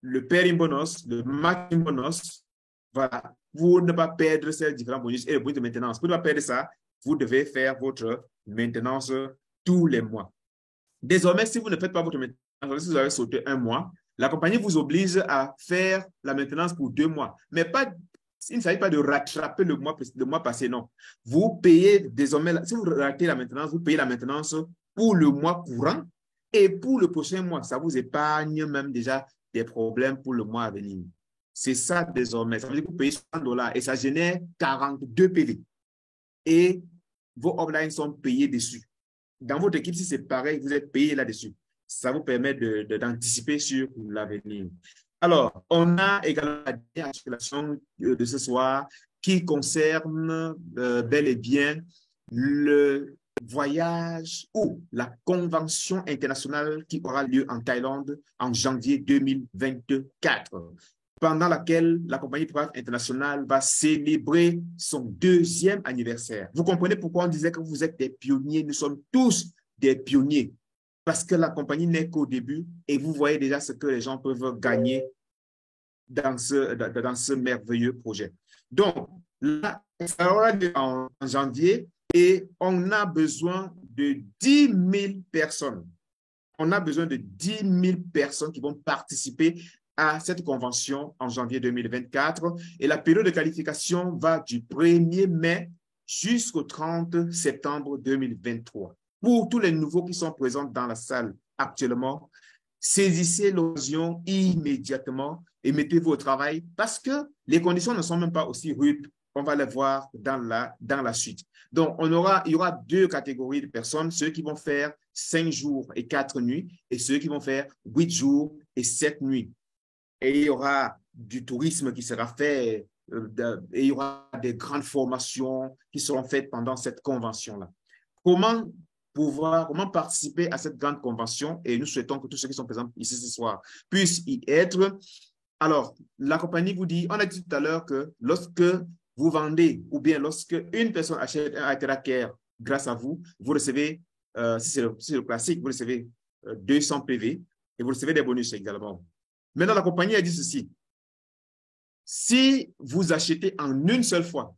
le pairing bonus, le matching bonus. Voilà, pour ne pas perdre ces différents bonus et le bonus de maintenance. Pour ne pas perdre ça, vous devez faire votre maintenance tous les mois. Désormais, si vous ne faites pas votre maintenance, si vous avez sauté un mois, la compagnie vous oblige à faire la maintenance pour 2 mois. Mais il ne s'agit pas de rattraper le mois passé, non. Vous payez désormais, si vous ratez la maintenance, vous payez la maintenance pour le mois courant et pour le prochain mois. Ça vous épargne même déjà des problèmes pour le mois à venir. C'est ça désormais. Ça veut dire que vous payez $100 et ça génère 42 PV. Et vos uplines sont payés dessus. Dans votre équipe, si c'est pareil, vous êtes payé là-dessus. Ça vous permet d'anticiper sur l'avenir. Alors, on a également la dernière articulation de ce soir qui concerne bel et bien le voyage ou la convention internationale qui aura lieu en Thaïlande en janvier 2024. pendant laquelle la compagnie Prague International va célébrer son 2e anniversaire. Vous comprenez pourquoi on disait que vous êtes des pionniers? Nous sommes tous des pionniers parce que la compagnie n'est qu'au début et vous voyez déjà ce que les gens peuvent gagner dans ce merveilleux projet. Donc, là, ça aura lieu en janvier et on a besoin de 10 000 personnes. On a besoin de 10 000 personnes qui vont participer à cette convention en janvier 2024. Et la période de qualification va du 1er mai jusqu'au 30 septembre 2023. Pour tous les nouveaux qui sont présents dans la salle actuellement, saisissez l'occasion immédiatement et mettez-vous au travail parce que les conditions ne sont même pas aussi rudes. On va les voir dans la suite. Donc, il y aura 2 catégories de personnes, ceux qui vont faire 5 jours et 4 nuits et ceux qui vont faire 8 jours et 7 nuits. Et il y aura du tourisme qui sera fait et il y aura des grandes formations qui seront faites pendant cette convention-là. Comment participer à cette grande convention? Et nous souhaitons que tous ceux qui sont présents ici ce soir puissent y être. Alors, la compagnie vous dit, on a dit tout à l'heure que lorsque vous vendez ou bien lorsque une personne achète un iTracker grâce à vous, vous recevez, si c'est le classique, vous recevez 200 PV et vous recevez des bonus également. Maintenant, la compagnie a dit ceci. Si vous achetez en une seule fois,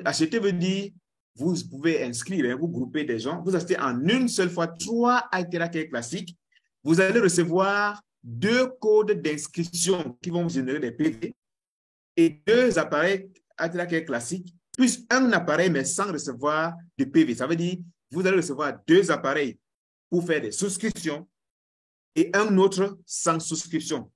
acheter veut dire vous pouvez inscrire, vous groupez des gens, vous achetez en une seule fois 3 iTracker classiques, vous allez recevoir 2 codes d'inscription qui vont vous générer des PV et 2 appareils iTracker classiques, plus un appareil mais sans recevoir de PV. Ça veut dire vous allez recevoir 2 appareils pour faire des souscriptions et un autre sans souscription.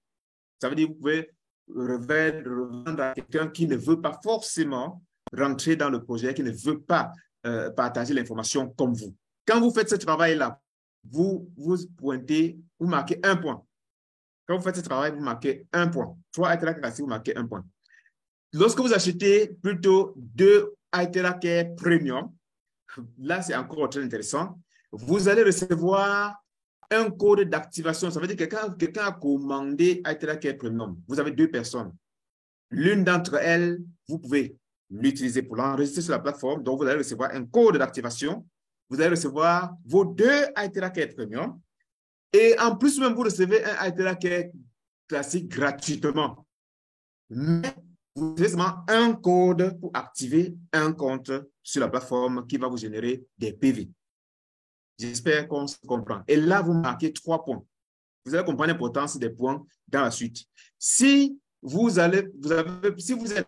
Ça veut dire que vous pouvez revendre à quelqu'un qui ne veut pas forcément rentrer dans le projet, qui ne veut pas partager l'information comme vous. Quand vous faites ce travail-là, vous pointez, vous marquez 1 point. Quand vous faites ce travail, vous marquez 1 point. 3 iTracker, vous marquez 1 point. Lorsque vous achetez plutôt 2 iTracker Premium, là c'est encore très intéressant, vous allez recevoir un code d'activation. Ça veut dire que quelqu'un a commandé iTracker Premium. Vous avez 2 personnes. L'une d'entre elles, vous pouvez l'utiliser pour l'enregistrer sur la plateforme. Donc, vous allez recevoir un code d'activation. Vous allez recevoir vos 2 iTracker Premium. Et en plus, même, vous recevez un iTracker classique gratuitement. Mais vous avez seulement un code pour activer un compte sur la plateforme qui va vous générer des PV. J'espère qu'on se comprend. Et là, vous marquez 3 points. Vous allez comprendre l'importance des points dans la suite. Si vous êtes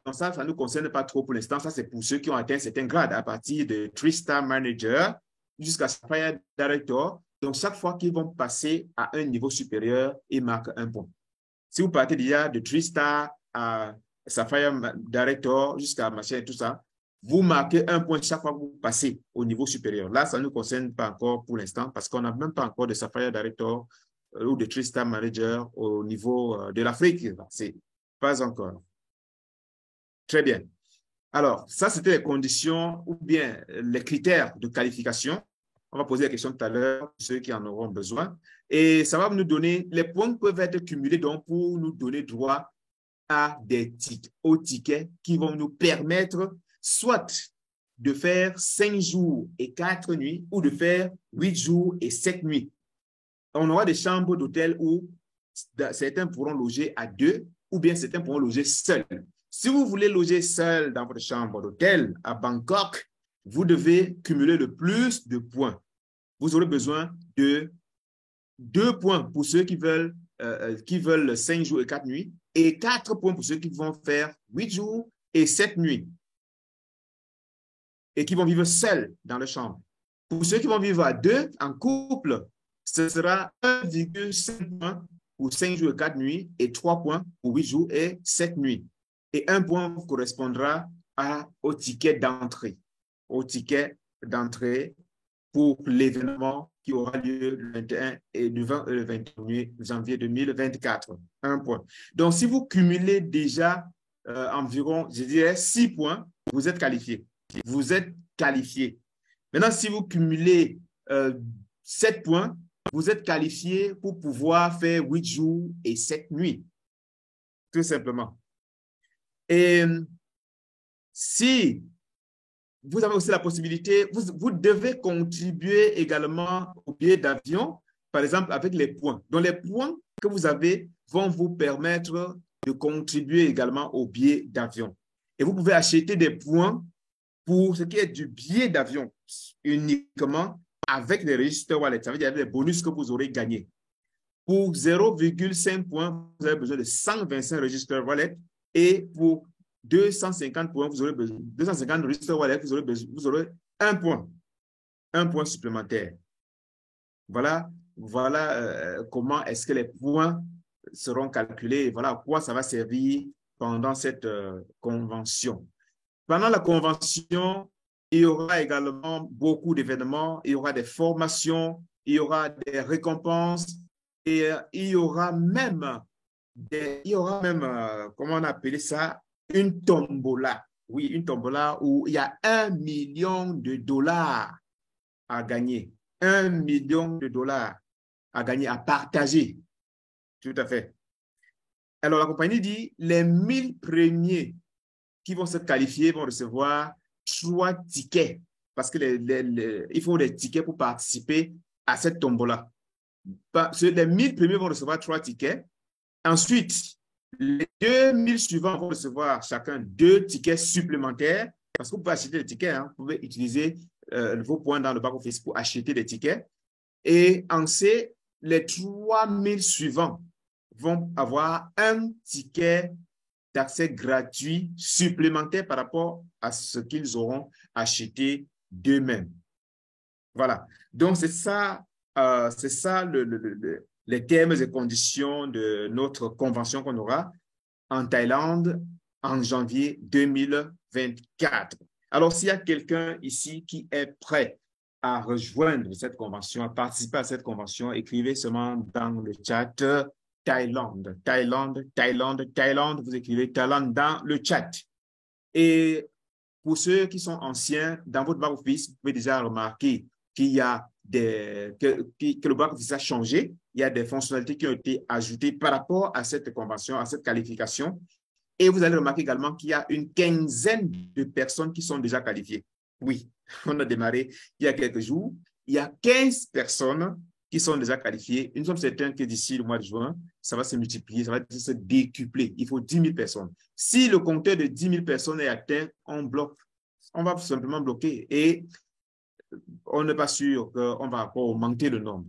dans ça, ça ne nous concerne pas trop pour l'instant. Ça, c'est pour ceux qui ont atteint certains grades à partir de 3-Star Manager jusqu'à Sapphire Director. Donc, chaque fois qu'ils vont passer à un niveau supérieur, ils marquent 1 point. Si vous partez déjà de 3-Star à Sapphire Director jusqu'à machin et tout ça, vous marquez 1 point chaque fois que vous passez au niveau supérieur. Là, ça ne nous concerne pas encore pour l'instant parce qu'on n'a même pas encore de Sapphire Director ou de 3-Star Manager au niveau de l'Afrique. C'est pas encore. Très bien. Alors, ça, c'était les conditions ou bien les critères de qualification. On va poser la question tout à l'heure, ceux qui en auront besoin. Et ça va nous donner, les points peuvent être cumulés donc pour nous donner droit à des tickets, aux tickets qui vont nous permettre soit de faire 5 jours et 4 nuits ou de faire 8 jours et 7 nuits. On aura des chambres d'hôtel où certains pourront loger à 2 ou bien certains pourront loger seuls. Si vous voulez loger seul dans votre chambre d'hôtel à Bangkok, vous devez cumuler le plus de points. Vous aurez besoin de 2 points pour ceux qui veulent 5 jours et 4 nuits et 4 points pour ceux qui vont faire 8 jours et 7 nuits et qui vont vivre seuls dans leur chambre. Pour ceux qui vont vivre à 2 en couple, ce sera 1,5 points pour 5 jours et 4 nuits et 3 points pour 8 jours et 7 nuits. Et 1 point correspondra au ticket d'entrée. Au ticket d'entrée pour l'événement qui aura lieu le 21 et le 21 janvier 2024. 1 point. Donc, si vous cumulez déjà environ, je dirais, 6 points, vous êtes qualifié. Vous êtes qualifié. Maintenant, si vous cumulez 7 points, vous êtes qualifié pour pouvoir faire 8 jours et 7 nuits. Tout simplement. Et si vous avez aussi la possibilité, vous devez contribuer également au billet d'avion, par exemple avec les points. Donc, les points que vous avez vont vous permettre de contribuer également au billet d'avion. Et vous pouvez acheter des points pour ce qui est du billet d'avion uniquement avec les registres wallet. Ça veut dire les bonus que vous aurez gagnés. Pour 0,5 points, vous avez besoin de 125 registres wallet et pour 250 points, vous aurez besoin, 250 registres wallet, vous aurez un point supplémentaire. Voilà comment est-ce que les points seront calculés et voilà à quoi ça va servir pendant cette convention. Pendant la convention, il y aura également beaucoup d'événements, il y aura des formations, il y aura des récompenses et il y aura même, comment on appelle ça, une tombola. Oui, une tombola où il y a $1 million à gagner. $1 million à gagner, à partager. Tout à fait. Alors, la compagnie dit, les 1000 premiers qui vont se qualifier vont recevoir 3 tickets parce que il faut des tickets pour participer à cette tombola. Les 1000 premiers vont recevoir 3 tickets. Ensuite, les 2000 suivants vont recevoir chacun 2 tickets supplémentaires parce que vous pouvez acheter des tickets. Hein, vous pouvez utiliser vos points dans le back-office pour acheter des tickets. Et en C, les 3000 suivants vont avoir un ticket d'accès gratuit supplémentaire par rapport à ce qu'ils auront acheté d'eux-mêmes. Voilà. Donc, c'est ça les termes et conditions de notre convention qu'on aura en Thaïlande en janvier 2024. Alors, s'il y a quelqu'un ici qui est prêt à rejoindre cette convention, à participer à cette convention, écrivez seulement dans le chat Thaïlande, Thaïlande, Thaïlande, Thaïlande. Vous écrivez Thaïlande dans le chat. Et pour ceux qui sont anciens, dans votre back-office, vous pouvez déjà remarquer qu'il y a que le back-office a changé. Il y a des fonctionnalités qui ont été ajoutées par rapport à cette convention, à cette qualification. Et vous allez remarquer également qu'il y a une quinzaine de personnes qui sont déjà qualifiées. Oui, on a démarré il y a quelques jours. Il y a 15 personnes qui sont déjà qualifiées. Nous sommes certains que d'ici le mois de juin, ça va se multiplier, ça va se décupler. Il faut 10 000 personnes. Si le compteur de 10 000 personnes est atteint, on bloque. On va simplement bloquer et on n'est pas sûr qu'on va encore augmenter le nombre.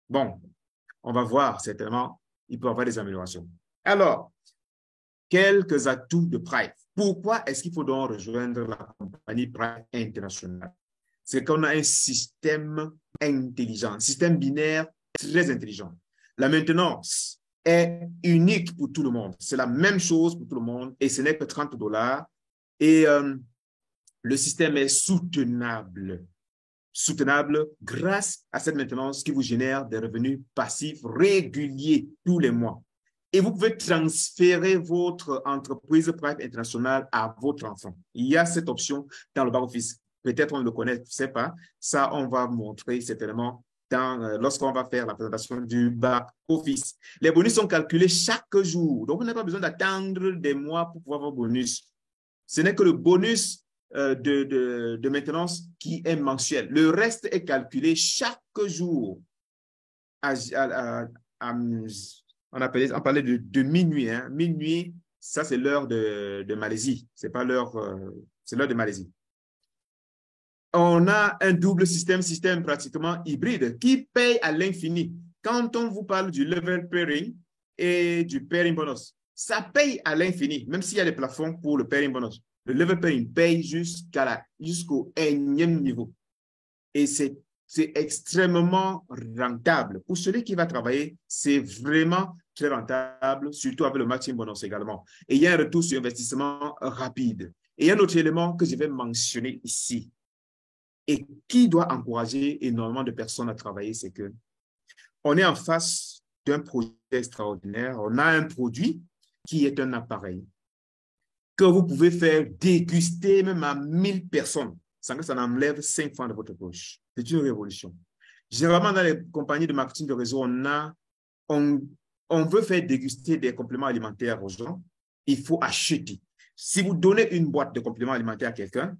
Bon, on va voir certainement, il peut y avoir des améliorations. Alors, quelques atouts de Pride. Pourquoi est-ce qu'il faut donc rejoindre la compagnie Pride International? C'est qu'on a un système intelligent, un système binaire très intelligent. La maintenance est unique pour tout le monde. C'est la même chose pour tout le monde et ce n'est que $30. Et le système est soutenable. Soutenable grâce à cette maintenance qui vous génère des revenus passifs réguliers tous les mois. Et vous pouvez transférer votre entreprise Pride International à votre enfant. Il y a cette option dans le back-office. Peut-être on ne le connaît, je ne sais pas. Ça, on va montrer certainement lorsqu'on va faire la présentation du back-office. Les bonus sont calculés chaque jour. Donc, vous n'avez pas besoin d'attendre des mois pour pouvoir vos bonus. Ce n'est que le bonus de maintenance qui est mensuel. Le reste est calculé chaque jour. On parlait de minuit. Hein. Minuit, ça c'est l'heure de Malaisie. C'est pas l'heure, c'est l'heure de Malaisie. On a un double système pratiquement hybride qui paye à l'infini. Quand on vous parle du level pairing et du pairing bonus, ça paye à l'infini, même s'il y a des plafonds pour le pairing bonus. Le level pairing paye jusqu'au énième niveau. Et c'est extrêmement rentable. Pour celui qui va travailler, c'est vraiment très rentable, surtout avec le matching bonus également. Et il y a un retour sur investissement rapide. Et il y a un autre élément que je vais mentionner ici et qui doit encourager énormément de personnes à travailler, c'est que on est en face d'un projet extraordinaire. On a un produit qui est un appareil que vous pouvez faire déguster même à 1000 personnes sans que ça n'enlève 5 francs de votre poche. C'est une révolution. Généralement, dans les compagnies de marketing de réseau, on veut faire déguster des compléments alimentaires aux gens. Il faut acheter. Si vous donnez une boîte de compléments alimentaires à quelqu'un,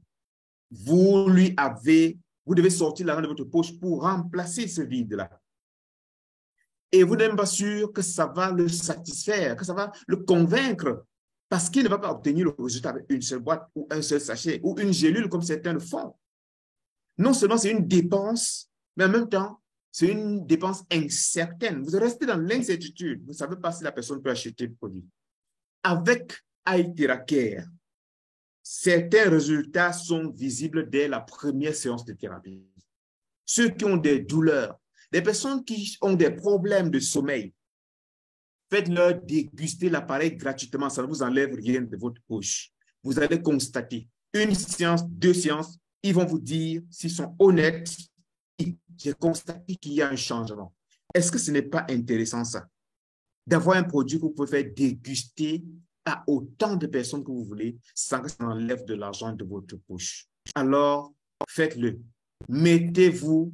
vous devez sortir l'argent de votre poche pour remplacer ce vide-là. Et vous n'êtes même pas sûr que ça va le satisfaire, que ça va le convaincre, parce qu'il ne va pas obtenir le résultat avec une seule boîte ou un seul sachet ou une gélule comme certains le font. Non seulement c'est une dépense, mais en même temps, c'est une dépense incertaine. Vous restez dans l'incertitude. Vous ne savez pas si la personne peut acheter le produit. Avec iTheraCare, certains résultats sont visibles dès la première séance de thérapie. Ceux qui ont des douleurs, des personnes qui ont des problèmes de sommeil, faites-leur déguster l'appareil gratuitement. Ça ne vous enlève rien de votre poche. Vous allez constater une séance, 2 séances, ils vont vous dire s'ils sont honnêtes. J'ai constaté qu'il y a un changement. Est-ce que ce n'est pas intéressant ça? D'avoir un produit que vous pouvez faire déguster à autant de personnes que vous voulez sans que ça enlève de l'argent de votre poche. Alors, faites-le. Mettez-vous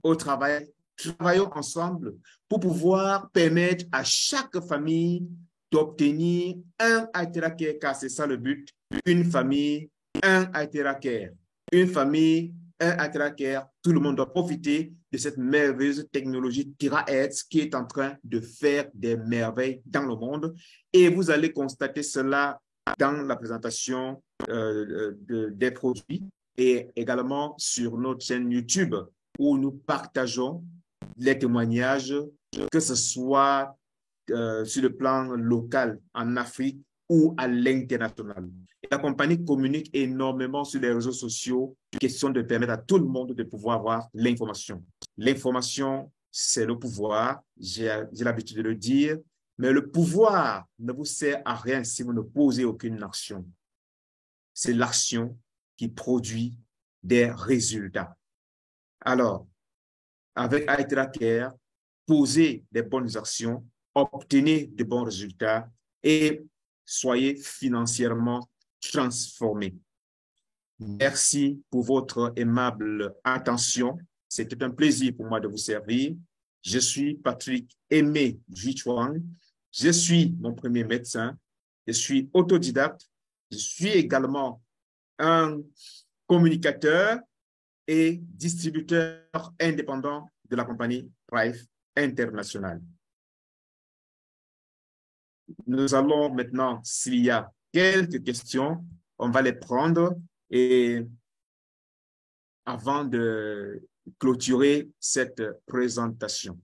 au travail. Travaillons ensemble pour pouvoir permettre à chaque famille d'obtenir un iTheraCare, car c'est ça le but. Une famille, un iTheraCare. Une famille, un iTheraCare. Tout le monde doit profiter de cette merveilleuse technologie TheraHealth qui est en train de faire des merveilles dans le monde. Et vous allez constater cela dans la présentation des produits et également sur notre chaîne YouTube où nous partageons les témoignages, que ce soit sur le plan local en Afrique ou à l'international. La compagnie communique énormément sur les réseaux sociaux, question de permettre à tout le monde de pouvoir avoir l'information. L'information, c'est le pouvoir, j'ai l'habitude de le dire, mais le pouvoir ne vous sert à rien si vous ne posez aucune action. C'est l'action qui produit des résultats. Alors, avec iTheraCare, posez des bonnes actions, obtenez de bons résultats et soyez financièrement transformés. Merci pour votre aimable attention. C'était un plaisir pour moi de vous servir. Je suis Patrick Aimé Vichuang. Je suis mon premier médecin. Je suis autodidacte. Je suis également un communicateur et distributeur indépendant de la compagnie Thrive International. Nous allons maintenant, s'il y a quelques questions, on va les prendre et avant de clôturer cette présentation.